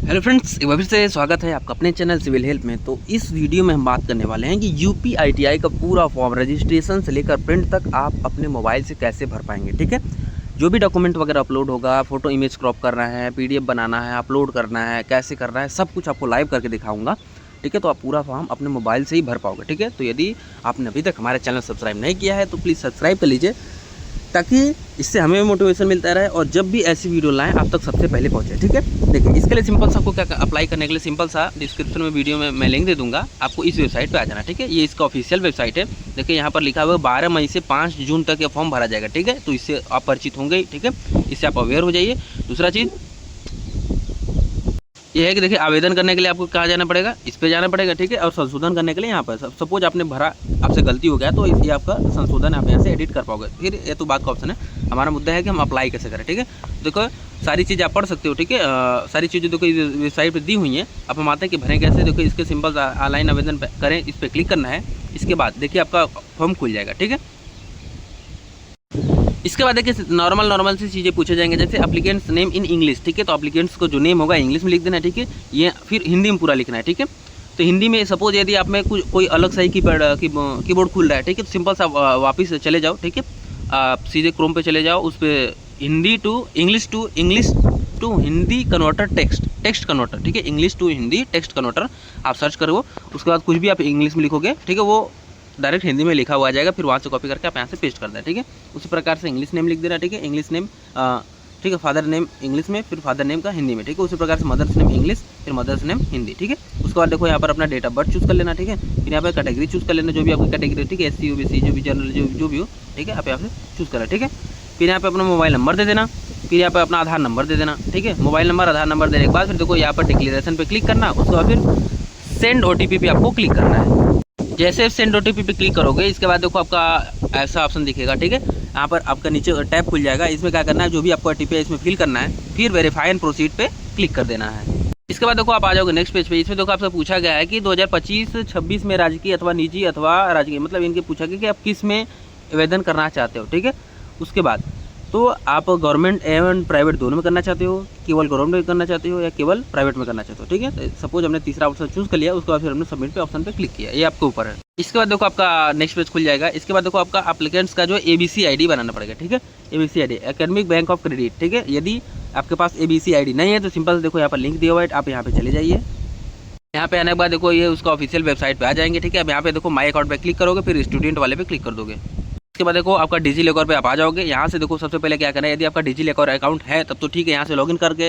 Hello friends, एक बार फिर से स्वागत है आपका अपने चैनल सिविल हेल्प में। तो इस वीडियो में हम बात करने वाले हैं कि यूपी आईटीआई का पूरा फॉर्म रजिस्ट्रेशन से लेकर प्रिंट तक आप अपने मोबाइल से कैसे भर पाएंगे। ठीक है, जो भी डॉक्यूमेंट वगैरह अपलोड होगा, फोटो इमेज क्रॉप करना है, पीडीएफ बनाना है, अपलोड करना है, कैसे करना है, सब कुछ आपको लाइव करके दिखाऊंगा। ठीक है, तो आप पूरा फॉर्म अपने मोबाइल से ही भर पाओगे। ठीक है, तो यदि आपने अभी तक हमारे चैनल सब्सक्राइब नहीं किया है तो प्लीज़ सब्सक्राइब कर लीजिए, ताकि इससे हमें भी मोटिवेशन मिलता रहे और जब भी ऐसी वीडियो लाएं आप तक सबसे पहले पहुंचे। ठीक है, देखिए इसके लिए सिंपल सा आपको क्या अप्लाई करने के लिए सिंपल सा डिस्क्रिप्शन में वीडियो में मैं लिंक दे दूंगा, आपको इस वेबसाइट पे आ जाना। ठीक है, ये इसका ऑफिशियल वेबसाइट है। देखिए यहाँ पर लिखा हुआ है 12 मई से 5 जून तक ये फॉर्म भरा जाएगा। ठीक है, तो इससे आप परिचित होंगे। ठीक है, इससे आप अवेयर हो जाइए। दूसरा चीज़ ये है कि देखिए आवेदन करने के लिए आपको कहाँ जाना पड़ेगा, इस पे जाना पड़ेगा। ठीक है, और संशोधन करने के लिए यहाँ पर सपोज आपने भरा, आपसे गलती हो गया तो ये आपका संशोधन आप यहाँ से एडिट कर पाओगे। फिर ये तो बात का ऑप्शन है, हमारा मुद्दा है कि हम अप्लाई कैसे करें। ठीक है, देखो सारी चीज़ आप पढ़ सकते हो। ठीक है, सारी चीज़ें देखो इस वेबसाइट पर दी हुई हैं। अब हम आते हैं कि भरें कैसे। देखो इसके सिंपल ऑनलाइन आवेदन करें, इस पर क्लिक करना है। इसके बाद देखिए आपका फॉर्म खुल जाएगा। ठीक है, इसके बाद देखिए नॉर्मल सी चीज़ें पूछे जाएंगे, जैसे एप्लीकेंट्स नेम इन इंग्लिश। ठीक है, तो एप्लीकेंट्स को जो नेम होगा इंग्लिश में लिख देना है। ठीक है, ये फिर हिंदी में पूरा लिखना है। ठीक है, तो हिंदी में सपोज यदि आप में कोई अलग सही कीबोर्ड खुल रहा है, ठीक है, तो सिंपल सा वापस चले जाओ। ठीक है, आप सीधे क्रोम पे चले जाओ, उस पर Hindi to English to Hindi converter text converter. ठीक है, English to Hindi text converter आप सर्च करो। उसके बाद कुछ भी आप इंग्लिश में लिखोगे, ठीक है, वो डायरेक्ट हिंदी में लिखा हुआ आ जाएगा। फिर वहाँ से कॉपी करके आप यहाँ से पेस्ट कर दें। ठीक है, उसी प्रकार से इंग्लिश नेम लिख देना। ठीक है, इंग्लिश नेम ठीक है, फादर नेम इंग्लिश में, फिर फादर नेम का हिंदी में। ठीक है, उसी प्रकार से मदर्स नेम इंग्लिश, फिर मदर्स नेम हिंदी। ठीक है, उसके बाद देखो यहाँ पर अपना डेट ऑफ बर्थ चूज़ कर लेना। ठीक है, फिर यहाँ पर कैटेगरी चूज़ कर लेना, जो भी आपकी कैटेगरी। ठीक है, SC OBC जो भी जनरल जो भी हो। ठीक है, आप यहाँ से चूज़ करें। ठीक है, फिर यहाँ पे अपना मोबाइल नंबर दे देना, फिर यहाँ पे अपना आधार नंबर दे देना। ठीक है, मोबाइल नंबर आधार नंबर देने के बाद फिर देखो यहाँ पर डिक्लेरेशन पे क्लिक करना। उसके बाद फिर सेंड OTP पे आपको क्लिक करना है। जैसे सेंड OTP पे क्लिक करोगे, इसके बाद देखो आपका ऐसा ऑप्शन दिखेगा। ठीक है, यहाँ पर आपका नीचे टैब खुल जाएगा। इसमें क्या करना है, जो भी आपको OTP है इसमें फिल करना है, फिर वेरीफाई एंड प्रोसीड पे क्लिक कर देना है। इसके बाद देखो आप आ जाओगे नेक्स्ट पेज पे। इसमें देखो आपसे पूछा गया है कि 2025-26 में राजकीय अथवा निजी अथवा राजकीय, मतलब इनके पूछा गया कि आप किस में आवेदन करना चाहते हो। ठीक है, उसके बाद तो आप गवर्नमेंट एवं प्राइवेट दोनों में करना चाहते हो, केवल गवर्नमेंट में करना चाहते हो या केवल प्राइवेट में करना चाहते हो। ठीक है, सपोज हमने तीसरा ऑप्शन चूज़ कर लिया, उसके बाद फिर हमने सबमिट पे ऑप्शन पे क्लिक किया, ये आपके ऊपर है। इसके बाद देखो आपका नेक्स्ट पेज खुल जाएगा। इसके बाद देखो आपका एप्लीकेंट्स का जो ABC ID बनाना पड़ेगा। ठीक है, ABC ID academic bank of credit. ठीक है, यदि आपके पास ABC ID नहीं है तो सिंपल देखो यहाँ पर लिंक दिया हुआ है, आप यहाँ पे चले जाइए। यहाँ पे आने के बाद देखो ये उसका ऑफिशियल वेबसाइट पे आ जाएंगे। ठीक है, अब यहाँ पे देखो माई अकाउंट पे क्लिक करोगे, फिर स्टूडेंट वाले पे क्लिक कर दोगे। इसके बाद देखो आपका डिजी लॉकर पे आप आ जाओगे। यहाँ से देखो सबसे पहले क्या करना है, यदि आपका डिजी लॉकर अकाउंट है तब तो ठीक है, यहाँ से लॉगिन करके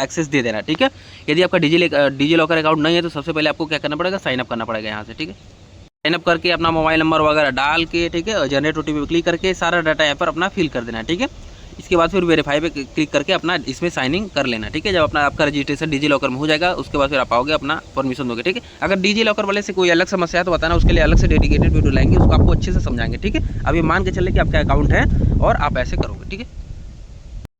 एक्सेस दे देना। ठीक है, यदि आपका डिजी लॉकर अकाउंट नहीं है तो सबसे पहले आपको क्या करना पड़ेगा, साइन अप करना पड़ेगा यहाँ से। ठीक है, साइन अप करके अपना मोबाइल नंबर वगैरह डाल के, ठीक है, जनरेट OTP पे क्लिक करके सारा डाटा यहाँ पर अपना फिल कर देना है। ठीक है, इसके बाद फिर वेरीफाई पे क्लिक करके अपना इसमें साइनिंग कर लेना। ठीक है, जब अपना आपका रजिस्ट्रेशन डिजी लॉकर में हो जाएगा, उसके बाद फिर आप आओगे अपना परमिशन दोगे। ठीक है, अगर डिजी लॉकर वाले से कोई अलग समस्या है तो बताना, उसके लिए अलग से डेडिकेटेड वीडियो लाएंगे, उसको आपको अच्छे से समझाएंगे। ठीक है, अभी मान के चले कि आपका अकाउंट है और आप ऐसे करोगे। ठीक है,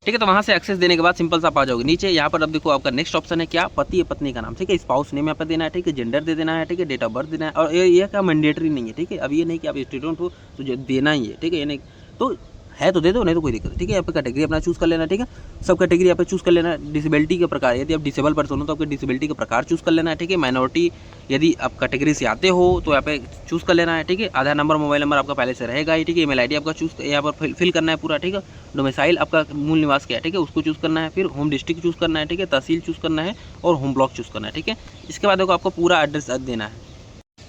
ठीक है, तो वहाँ से एक्सेस देने के बाद सिंपल सा आप आ जाओगे नीचे। यहाँ पर अब देखो आपका नेक्स्ट ऑप्शन है क्या, पति या पत्नी का नाम। ठीक है, स्पाउस नेम यहाँ पर देना है। ठीक है, जेंडर दे देना है। ठीक है, डेट ऑफ बर्थ देना है। और ये क्या मैंडेटरी नहीं है। ठीक है, अब ये नहीं कि आप स्टूडेंट हो तो जो देना ही है। ठीक है, ये नहीं तो है तो दे दो, नहीं तो कोई दिक्कत। ठीक है, यहाँ पे कैटेगरी अपना चूज़ कर लेना। ठीक है, सब कैटेगरी यहाँ पे चूज़ कर लेना। डिसेबिलिटी के प्रकार, यदि आप डिसेबल पर्सन हो तो आपके डिसेबिलिटी का प्रकार चूज़ कर लेना है। ठीक है, माइनॉरिटी यदि आप कैटेगरी से आते हो तो यहाँ पे चूज़ कर लेना है। ठीक है, आधार नंबर मोबाइल नंबर आपका पहले से रहेगा ही। ठीक है, email ID आपका चूज़ यहाँ पर फिल करना है पूरा। ठीक है, डोमिसाइल आपका मूल निवास क्या है, ठीक है, उसको चूज़ करना है। फिर होम डिस्ट्रिक्ट चूज़ करना है। ठीक है, तहसील चूज़ करना है और होम ब्लॉक चूज़ करना है। ठीक है, इसके बाद देखो आपको पूरा एड्रेस देना है।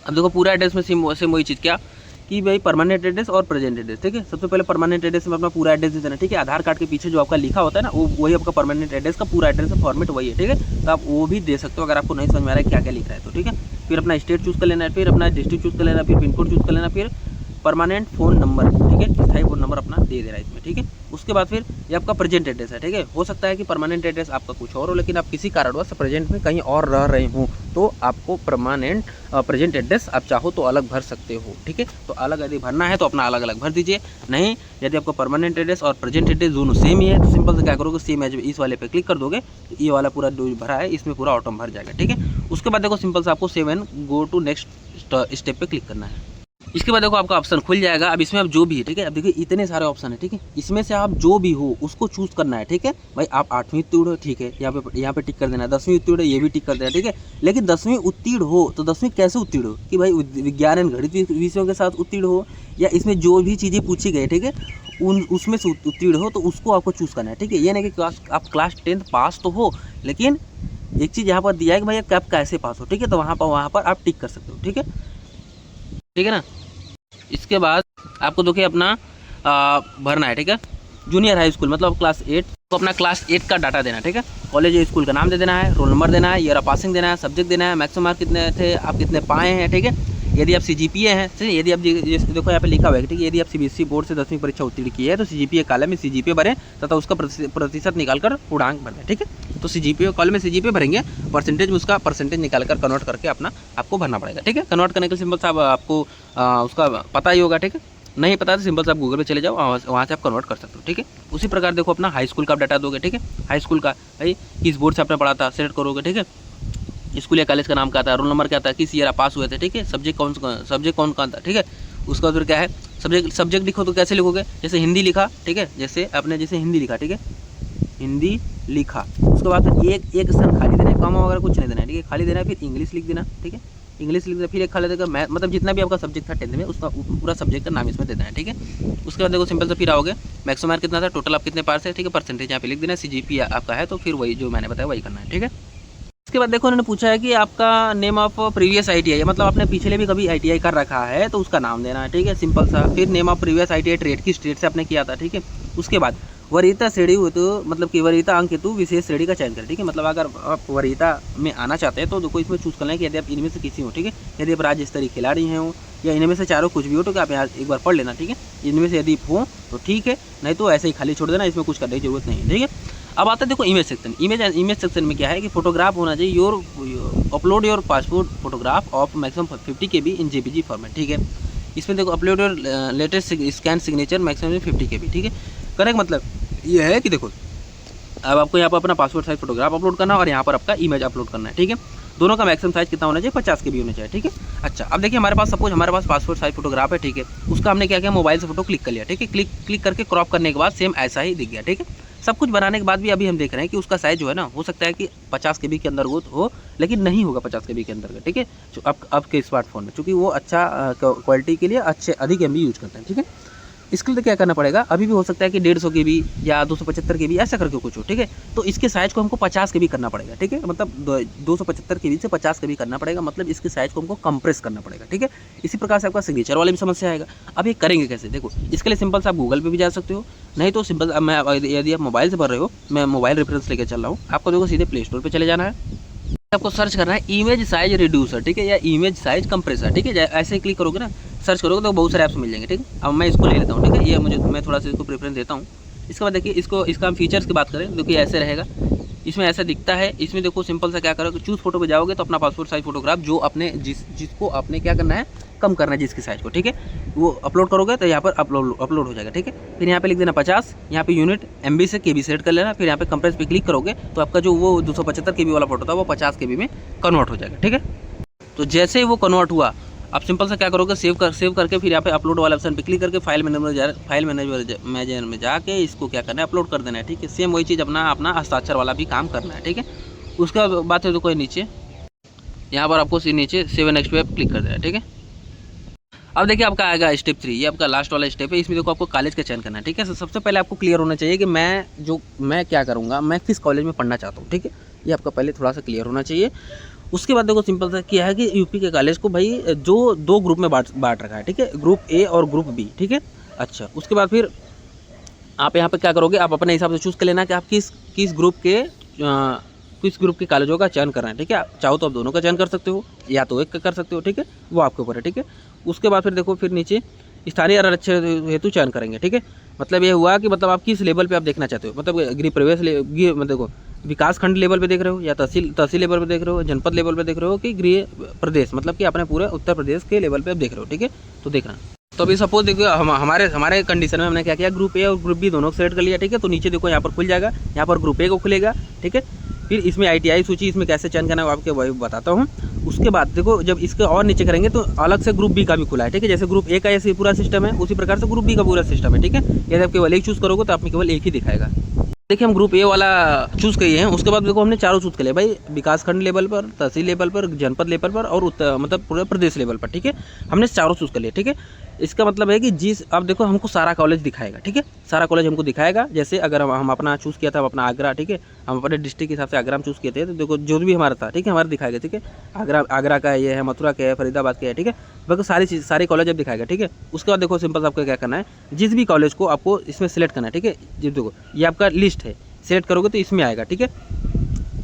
अब देखो पूरा एड्रेस में सेम वही चीज़ क्या कि भाई परमानेंट एड्रेस और प्रेजेंट एड्रेस। ठीक है, सबसे पहले परमानेंट एड्रेस में अपना पूरा एड्रेस दे देना। ठीक है, आधार कार्ड के पीछे जो आपका लिखा होता है ना, वो वही आपका परमानेंट एड्रेस का पूरा एड्रेस फॉर्मेट वही है। ठीक है, तो आप वो भी दे सकते हो अगर आपको नहीं समझ में आ रहा है क्या क्या लिख रहा है तो। ठीक है, फिर अपना स्टेट चूज़ कर लेना है, फिर अपना डिस्ट्रिक्ट चूज़ कर लेना, फिर पिन कोड चूज़ कर लेना, फिर परमानेंट फ़ोन नंबर। ठीक है, स्थायी फ़ोन नंबर अपना दे देना इसमें। ठीक है, उसके बाद फिर ये आपका प्रेजेंट एड्रेस है। ठीक है, हो सकता है कि परमानेंट एड्रेस आपका कुछ और हो, लेकिन आप किसी कारणवश प्रेजेंट में कहीं और रह रहे हो तो आपको प्रेजेंट एड्रेस आप चाहो तो अलग भर सकते हो। ठीक है, तो अलग यदि भरना है तो अपना अलग अलग भर दीजिए। नहीं, यदि आपका परमानेंट एड्रेस और प्रेजेंट एड्रेस दोनों सेम ही है तो सिंपल से क्या करोगे, सेम एज इस वाले पे क्लिक कर दोगे, तो ये वाला पूरा जो भरा है इसमें पूरा ऑटो भर जाएगा। ठीक है, उसके बाद देखो सिंपल से आपको 7 गो टू नेक्स्ट स्टेप पे क्लिक करना है। इसके बाद देखो आपका ऑप्शन खुल जाएगा। अब इसमें आप जो भी है, ठीक है, अब देखिए इतने सारे ऑप्शन है, ठीक है, इसमें से आप जो भी हो उसको चूज करना है, ठीक है। भाई आप 8वीं उत्तीर्ण हो, ठीक है, यहाँ पे टिक कर देना है। 10वीं उत्तीर्ण हो, ये भी टिक कर देना है, ठीक है। लेकिन 10वीं उत्तीर्ण हो तो 10वीं कैसे उत्तीर्ण हो, कि भाई विज्ञान एंड गणित विषयों के साथ उत्तीर्ण हो, या इसमें जो भी चीज़ें पूछी गई, ठीक है, उसमें से उत्तीर्ण हो, तो उसको आपको चूज़ करना है, ठीक है। ये नहीं कि आप क्लास 10th पास तो हो, लेकिन एक चीज़ यहाँ पर दिया है कि भाई आप कैसे पास हो, ठीक है, तो वहाँ पर आप टिक कर सकते हो, ठीक है, ठीक है ना। इसके बाद आपको देखिए अपना भरना है, ठीक है, जूनियर हाई स्कूल मतलब क्लास 8 तो अपना क्लास 8 का डाटा देना है, ठीक है। कॉलेज या स्कूल का नाम दे देना है, रोल नंबर देना है, ईयर ऑफ पासिंग देना है, सब्जेक्ट देना है, मैक्सिमम मार्क कितने थे, आप कितने पाए हैं, ठीक है। यदि आप CGPA हैं, ठीक, यदि आप देखो यहाँ पे लिखा हुआ है, ठीक है, यदि आप CBSE बोर्ड से 10वीं परीक्षा उत्तीर्ण की है तो CGPA कॉलम में CGPA भरें तथा उसका प्रतिशत निकालकर पूर्णांक भरें, ठीक है। तो CGPA कॉलम में CGPA भरेंगे, परसेंटेज में उसका परसेंटेज निकालकर कन्वर्ट करके अपना आपको भरना पड़ेगा, ठीक है। कन्वर्ट करने के लिए सिंपल सा आपको उसका पता ही होगा, ठीक है। नहीं पता तो सिंपल से आप गूगल पे चले जाओ, वहाँ से आप कन्वर्ट कर सकते हो, ठीक है। उसी प्रकार देखो अपना हाई स्कूल का आप डाटा दोगे, ठीक है। हाई स्कूल का भाई किस बोर्ड से आपने पढ़ा था सेलेक्ट करोगे, ठीक है। स्कूल या कॉलेज का नाम क्या था, रोल नंबर क्या था, किस ईयर आप पास हुए थे, ठीक है। सब्जेक्ट कौन था, ठीक है। उसका फिर क्या है सब्जेक्ट लिखो तो कैसे लिखोगे, जैसे हिंदी लिखा, ठीक है, जैसे आपने हिंदी लिखा, ठीक है, हिंदी लिखा। उसके बाद फिर एक स्थान खाली देना है, कॉमा वगैरह कुछ नहीं देना है, ठीक है, खाली देना है। फिर इंग्लिश लिख देना, ठीक है, इंग्लिश लिख देना। फिर एक खाली देगा मैथ, मतलब जितना भी आपका सब्जेक्ट था 10th में उसका पूरा सब्जेक्ट का नाम इसमें दे देना है, ठीक है। उसके बाद देखो सिंपल से फिर आओगे मैक्सिमम मार्क कितना था, टोटल आप कितने पास है, ठीक है, परसेंटेज यहाँ पे लिख देना है। CGPA आपका है तो फिर वही जो मैंने बताया वही करना है, ठीक है। इसके बाद देखो उन्होंने पूछा है कि आपका नेम ऑफ प्रीवियस ITI, मतलब आपने पिछले भी कभी ITI कर रखा है तो उसका नाम देना है, ठीक है, सिंपल सा। फिर name of previous ITI trade की स्टेट से आपने किया था, ठीक है। उसके बाद वरीयता श्रेणी हो तो मतलब कि वरीयता अंक हेतु विशेष श्रेणी का चयन करें, ठीक है, मतलब अगर आप वरीयता में आना चाहते हैं तो देखो इसमें चूज़ करना है कि यदि आप इनमें से किसी हो, ठीक है, यदि आप राज्य स्तरीय खिलाड़ी हैं हो या इनमें से चारों कुछ भी हो तो आप यहाँ एक बार पढ़ लेना, ठीक है। इनमें से यदि हो तो ठीक है, नहीं तो ऐसे ही खाली छोड़ देना, इसमें कुछ करने की जरूरत नहीं है, ठीक है। अब आता है देखो इमेज सेक्शन। इमेज सेक्शन में क्या है कि फोटोग्राफ होना चाहिए, upload your passport photograph of maximum 50 KB in JPG format, ठीक है। इसमें देखो upload your latest scan signature maximum 50 KB, ठीक है। करने का मतलब ये है कि देखो अब आपको यहाँ पर अपना पासपोर्ट साइज फोटोग्राफ अपलोड करना है और यहाँ पर आपका इमेज अपलोड करना है, ठीक है। दोनों का मैक्सिमम साइज कितना होना चाहिए, 50 KB होना चाहिए, ठीक है। अच्छा अब देखिए हमारे पास सपोज हमारे पास पासपोर्ट साइज फोटोग्राफ है, ठीक है, उसका हमने क्या किया मोबाइल से फोटो क्लिक कर लिया, ठीक है। क्लिक करके क्रॉप करने के बाद सेम ऐसा ही दिख गया, ठीक है। सब कुछ बनाने के बाद भी अभी हम देख रहे हैं कि उसका साइज जो है ना हो सकता है कि 50 KB के अंदर हो, लेकिन नहीं होगा 50 KB के अंदर का, ठीक है। अब के स्मार्टफोन में चूँकि वो अच्छा क्वालिटी के लिए अधिक MB यूज करते हैं, ठीक है। इसके लिए क्या करना पड़ेगा, अभी भी हो सकता है कि 150 KB या 275 KB ऐसा करके कुछ हो, ठीक है। तो इसके साइज़ को हमको 50 KB करना पड़ेगा, ठीक है, मतलब 275 KB से 50 KB करना पड़ेगा, मतलब इसके साइज़ को हमको कंप्रेस करना पड़ेगा, ठीक है। इसी प्रकार से आपका सिग्नेचर वाले भी समस्या आएगा। अब ये करेंगे कैसे, देखो इसके लिए सिंपल से आप गूगल पे भी जा सकते हो, नहीं तो सिंपल यदि आप मोबाइल से पढ़ रहे हो, मैं मोबाइल रेफरेंस लेकर चल रहा हूँ, आपको देखो सीधे प्ले स्टोर पर चले जाना है, आपको सर्च करना है इमेज साइज रिड्यूसर, ठीक है, या इमेज साइज कंप्रेसर, ठीक है। ऐसे ही क्लिक करोगे ना, सर्च करोगे तो बहुत सारे ऐप्स मिल जाएंगे, ठीक है। अब मैं इसको ले लेता हूँ, ठीक है, ये मैं थोड़ा सा इसको प्रेफरेंस देता हूँ। इसके बाद देखिए इसका हम फीचर्स की बात करें, देखिए ऐसे रहेगा, इसमें ऐसा दिखता है। इसमें देखो सिंपल सा क्या करोगे, चूज फोटो पे जाओगे तो अपना पासपोर्ट साइज फोटोग्राफ जो अपने जिसको आपने क्या करना है कम करना है जिसकी साइज को, ठीक है, वो अपलोड करोगे तो यहाँ पर अपलोड हो जाएगा, ठीक है। फिर यहाँ पे लिख देना 50, यहाँ पे यूनिट MB से KB सेट कर लेना। फिर यहाँ पे कंप्रेस पे क्लिक करोगे तो आपका जो वो 275 KB वाला फोटो था वो 50 KB में कन्वर्ट हो जाएगा, ठीक है। तो जैसे ही वो कन्वर्ट हुआ आप सिंपल से क्या करोगे, सेव करके फिर यहाँ पे अपलोड वाला ऑप्शन पे क्लिक करके फाइल मैनेजर में जाके इसको क्या करना है अपलोड कर देना है, ठीक है। सेम वही चीज़ अपना हस्ताक्षर वाला भी काम करना है, ठीक है। उसका बात है तो कोई नीचे यहाँ पर आपको नीचे सेव नेक्स्ट पे क्लिक कर देना है, ठीक है। अब देखिए आपका आएगा स्टेप 3, ये आपका लास्ट वाला स्टेप है। इसमें देखो आपको कॉलेज का चयन करना है, ठीक है। सबसे पहले आपको क्लियर होना चाहिए कि मैं क्या करूँगा, मैं किस कॉलेज में पढ़ना चाहता हूँ, ठीक है। ये आपका पहले थोड़ा सा क्लियर होना चाहिए। उसके बाद देखो सिंपल सा क्या है कि यूपी के कॉलेज को भाई जो 2 ग्रुप में बांट रखा है, ठीक है, ग्रुप A और ग्रुप B, ठीक है। अच्छा उसके बाद फिर आप यहाँ पे क्या करोगे, आप अपने हिसाब से चूज़ कर लेना कि आप किस ग्रुप के कॉलेजों का चयन कर रहे हैं, ठीक है। आप चाहो तो आप दोनों का चयन कर सकते हो या तो एक का कर सकते हो, ठीक है, वो आपके ऊपर है, ठीक है। उसके बाद फिर देखो फिर नीचे स्थानीय आरक्षण हेतु चयन करेंगे, ठीक है। मतलब ये हुआ कि मतलब आप किस लेवल पे आप देखना चाहते हो, मतलब गृह प्रवेश मतलब देखो विकास खंड लेवल पे देख रहे हो या तहसील लेवल पे देख रहे हो, जनपद लेवल पे देख रहे हो कि गृह प्रदेश मतलब कि अपने पूरे उत्तर प्रदेश के लेवल पे आप देख रहे हो, ठीक है। तो देखना तो अभी सपोज देखो हमारे कंडीशन में हमने क्या किया, ग्रुप A और ग्रुप B दोनों को सेलेक्ट कर लिया, ठीक है। तो नीचे देखो यहाँ पर खुल जाएगा, यहाँ पर ग्रुप A को खुलेगा, ठीक है। फिर इसमें ITI सूची इसमें कैसे चयन करना है आपके वही बताता हूँ। उसके बाद देखो जब इसके और नीचे करेंगे तो अलग से ग्रुप बी का भी खुला है, ठीक है। जैसे ग्रुप ए का ऐसे पूरा सिस्टम है, उसी प्रकार से ग्रुप बी का पूरा सिस्टम है, ठीक है। यदि आप केवल एक चूज़ करोगे तो आप में केवल एक ही दिखाएगा। देखिए हम ग्रुप ए वाला चूज़ किए हैं, उसके बाद देखो हमने चारों चूज़ कर लिया भाई, विकासखंड लेवल पर, तहसील लेवल पर, जनपद लेवल पर और मतलब पूरे प्रदेश लेवल पर, ठीक है। हमने चारों चूज़ कर लिया, ठीक है। इसका मतलब है कि जिस अब देखो हमको सारा कॉलेज दिखाएगा, ठीक है। सारा कॉलेज हमको दिखाएगा। जैसे अगर हम अपना चूज़ किया था, हम अपना आगरा, ठीक है, हम अपने डिस्ट्रिक्ट के हिसाब से आगरा में चूज़ किए थे, तो देखो जो भी हमारा था, ठीक है, हमारा दिखाएगा, ठीक है। आगरा का ये है, मथुरा का है, फरीदाबाद का है, ठीक है। बाकी सारी चीज़ सारे कॉलेज अब दिखाएगा, ठीक है। उसके बाद देखो सिंपल आपको क्या करना है, जिस भी कॉलेज को आपको इसमें सेलेक्ट करना है, ठीक है। ये देखो ये आपका लिस्ट है, सेलेक्ट करोगे तो इसमें आएगा, ठीक है।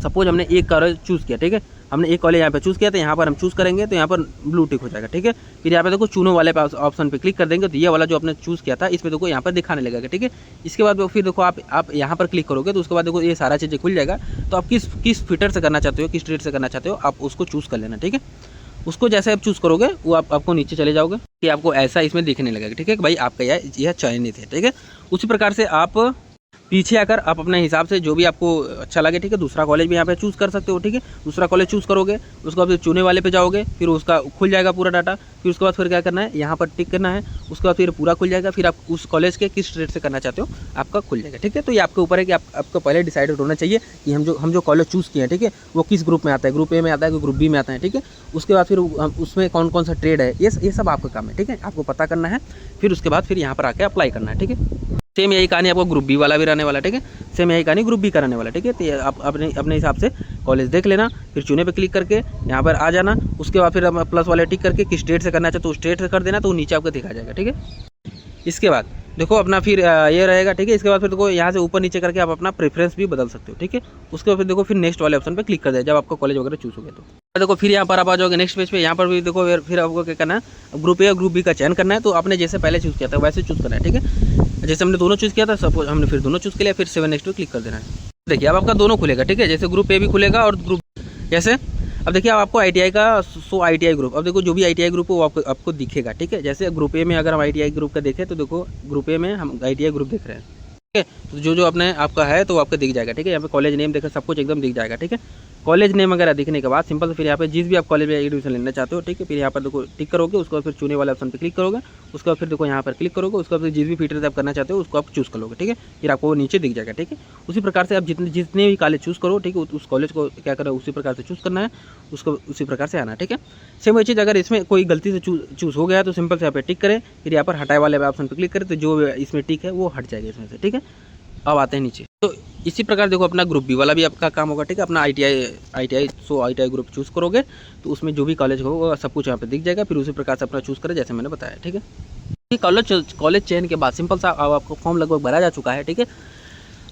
सपोज हमने एक कॉलेज चूज़ किया, ठीक है, हमने एक कॉलेज यहाँ पे चूज़ किया, तो यहाँ पर हम चूज़ करेंगे तो यहाँ पर ब्लू टिक हो जाएगा, ठीक है। फिर यहाँ पे देखो चुनो वाले पे ऑप्शन पे क्लिक कर देंगे तो ये वाला जो आपने चूज़ किया था इस पर देखो यहाँ पर दिखाने लगेगा, ठीक है। इसके बाद फिर देखो आप यहाँ पर क्लिक करोगे तो उसके बाद देखो ये सारा चीज़ें खुल जाएगा। तो आप किस फिटर से करना चाहते हो, किस स्टेट से करना चाहते हो, आप उसको चूज़ कर लेना, ठीक है। उसको जैसे आप चूज़ करोगे वो आपको नीचे चले जाओगे कि आपको ऐसा इसमें दिखने लगेगा, ठीक है, कि भाई आपका यह चयनित है, ठीक है। उसी प्रकार से आप पीछे आकर आप अपने हिसाब से जो भी आपको अच्छा लगे, ठीक है, दूसरा कॉलेज भी यहाँ पे चूज़ कर सकते हो, ठीक है। दूसरा कॉलेज चूज़ करोगे, उसके बाद फिर चुने वाले पे जाओगे, फिर उसका खुल जाएगा पूरा डाटा। फिर उसके बाद फिर क्या करना है, यहाँ पर टिक करना है, उसके बाद फिर पूरा खुल जाएगा। फिर आप उस कॉलेज के किस स्टेट से करना चाहते हो आपका खुल जाएगा, ठीक है। तो ये आपके ऊपर है कि आपको पहले डिसाइडेड होना चाहिए कि हम जो कॉलेज चूज़ किए हैं, ठीक है, वो किस ग्रुप में आता है, ग्रुप ए में आता है कि ग्रुप बी में आता है, ठीक है। उसके बाद फिर उसमें कौन कौन सा ट्रेड है, ये सब आपका काम है, ठीक है, आपको पता करना है। फिर उसके बाद फिर यहाँ पर आके अप्लाई करना है, ठीक है। सेम यही कहानी आपको ग्रुप बी वाला भी रहने वाला, ठीक है। सेम यही कहानी ग्रुप बी का रहने वाला, ठीक है। तो आप अपने हिसाब से कॉलेज देख लेना, फिर चुने पे क्लिक करके यहाँ पर आ जाना। उसके बाद फिर प्लस वाले टिक करके किस स्टेट से करना चाहते तो स्टेट से कर देना, तो नीचे आपको दिखा जाएगा, ठीक है। इसके बाद देखो अपना फिर ये रहेगा, ठीक है। इसके बाद फिर देखो यहाँ से ऊपर नीचे करके आप अपना प्रेफरेंस भी बदल सकते हो, ठीक है। उसके बाद फिर देखो फिर नेक्स्ट वाले ऑप्शन पे क्लिक कर दिया जब आपका कॉलेज वगैरह चूज हो गया तो देखो फिर यहाँ पर आप आ जाओगे नेक्स्ट पेज पे। यहाँ पर भी देखो फिर आपको क्या करना है, ग्रुप ए और ग्रुप बी का चयन करना है। तो आपने जैसे पहले चूज़ किया था वैसे चूज़ करना है, ठीक है। जैसे हमने दोनों चूज़ किया था, सपोज हमने फिर दोनों चूज़ किया, फिर 7 नेक्स्ट पे क्लिक कर देना है। देखिए अब आपका दोनों खुलेगा, ठीक है। जैसे ग्रुप ए भी खुलेगा और ग्रुप जैसे अब देखिए अब आपको आईटीआई का सो आईटीआई ग्रुप, अब देखो जो भी आईटीआई ग्रुप है वो आपको दिखेगा, ठीक है। जैसे ग्रुप ए में अगर हम आईटीआई ग्रुप का देखें तो देखो ग्रुप ए में हम आईटीआई ग्रुप देख रहे हैं, ठीक है। तो जो अपने आपका है तो वो आपको दिख जाएगा, ठीक है। यहाँ पे कॉलेज नेम देखो सब कुछ एकदम दिख जाएगा, ठीक है। कॉलेज नेम वगैरह दिखने के बाद सिंपल से फिर यहाँ पे जिस भी आप कॉलेज में एडमिशन लेना चाहते हो, ठीक है, फिर यहाँ पर देखो टिक करोगे। उसके बाद फिर चुने वाले ऑप्शन पे क्लिक करोगे। उसके बाद फिर देखो यहाँ पर क्लिक करोगे। उसके बाद जिस भी फीचर आप करना चाहते हो उसको आप चूज़ करोगे, ठीक है। फिर आपको वो नीचे दिख जाएगा, ठीक है। उसी प्रकार से आप जितने भी कॉलेज चूज़ करो, ठीक है, उस कॉलेज को क्या करो उसी प्रकार से चूज़ करना है, उसको उसी प्रकार से आना है, ठीक है। सेम वही चीज़ अगर इसमें कोई गलती से चूज़ हो गया तो सिंपल से यहाँ पे टिक करें, फिर यहाँ पर हटाए वाले ऑप्शन पर क्लिक करें तो जो इसमें टिक है वो हट जाएगा इसमें से, ठीक है। अब आते हैं नीचे। तो इसी प्रकार देखो अपना ग्रुप बी वाला भी आपका काम होगा, ठीक है। अपना आईटीआई ग्रुप चूज़ करोगे तो उसमें जो भी कॉलेज होगा सब कुछ यहाँ पे दिख जाएगा। फिर उसी प्रकार से अपना चूज़ करें जैसे मैंने बताया, ठीक है। कॉलेज चयन के बाद सिंपल सा अब आपको फॉर्म लगभग भरा जा चुका है, ठीक है।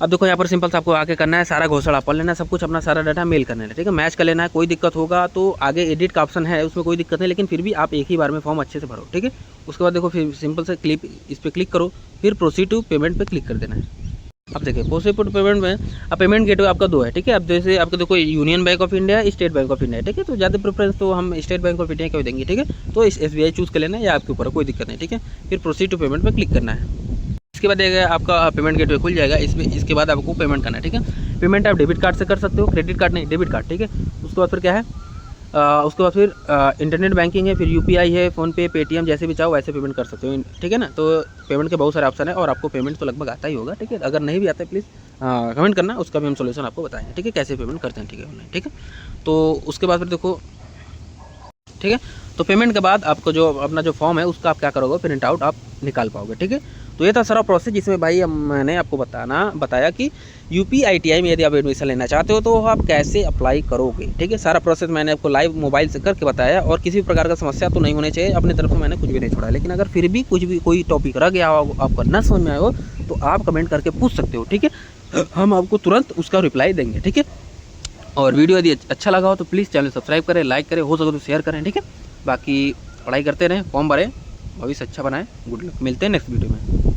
अब देखो यहाँ पर सिंपल सा आपको आगे करना है, सारा घोषणा पढ़ लेना है, सब कुछ अपना सारा डाटा मेल करना है, ठीक है। मैच कर लेना है। कोई दिक्कत होगा तो आगे एडिट का ऑप्शन है, उसमें कोई दिक्कत नहीं, लेकिन फिर भी आप एक ही बार में फॉर्म अच्छे से भरो, ठीक है। उसके बाद देखो फिर सिंपल से इस पर क्लिक करो, फिर प्रोसीड टू पेमेंट पर क्लिक कर देना है। अब देखिए प्रोसीड टू पेमेंट में अब पेमेंट गेटवे आपका 2 है, ठीक है। अब जैसे आपको देखो union bank of India, state bank of India, ठीक है। तो ज़्यादा प्रेफरेंस तो हम स्टेट बैंक ऑफ इंडिया को देंगे, ठीक है। तो SBI चूज़ कर लेना है या आपके ऊपर कोई दिक्कत नहीं, ठीक है। फिर प्रोसीड टू पेमेंट पर क्लिक करना है। इसके बाद आपका पेमेंट गेटवे खुल जाएगा। इसके बाद आपको पेमेंट करना है, ठीक है। पेमेंट आप डेबिट कार्ड से कर सकते हो, क्रेडिट कार्ड नहीं, डेबिट कार्ड, ठीक है। उसके बाद फिर क्या है, उसके बाद फिर इंटरनेट बैंकिंग है, फिर UPI है, फ़ोनपे, पेटीएम जैसे भी चाहो वैसे पेमेंट कर सकते हो, ठीक है ना। तो पेमेंट के बहुत सारे ऑप्शन है और आपको पेमेंट तो लगभग आता ही होगा, ठीक है। अगर नहीं भी आता है प्लीज़ कमेंट करना, उसका भी हम सोल्यूशन आपको बताएंगे, ठीक है, कैसे पेमेंट करते हैं, ठीक है ऑनलाइन, ठीक है। तो उसके बाद फिर देखो, ठीक है। तो पेमेंट के बाद आपको जो अपना जो फॉर्म है उसका आप क्या करोगे, प्रिंट आउट आप निकाल पाओगे, ठीक है। तो ये था सारा प्रोसेस जिसमें भाई मैंने आपको बताया कि यूपी ITI में यदि आप एडमिशन लेना चाहते हो तो आप कैसे अप्लाई करोगे, ठीक है। सारा प्रोसेस मैंने आपको लाइव मोबाइल से करके बताया और किसी भी प्रकार का समस्या तो नहीं होनी चाहिए। अपनी तरफ से मैंने कुछ भी नहीं छोड़ा, लेकिन अगर फिर भी कोई टॉपिक रह गया हो, आपको न समझ में आए हो तो आप कमेंट करके पूछ सकते हो, ठीक है। हम आपको तुरंत उसका रिप्लाई देंगे, ठीक है। और वीडियो यदि अच्छा लगा हो तो प्लीज़ चैनल सब्सक्राइब करें, लाइक करें, हो सके तो शेयर करें, ठीक है। बाकी पढ़ाई करते रहें, फॉर्म भरें, भविष्य अच्छा बनाएं। गुड लक, मिलते हैं नेक्स्ट वीडियो में।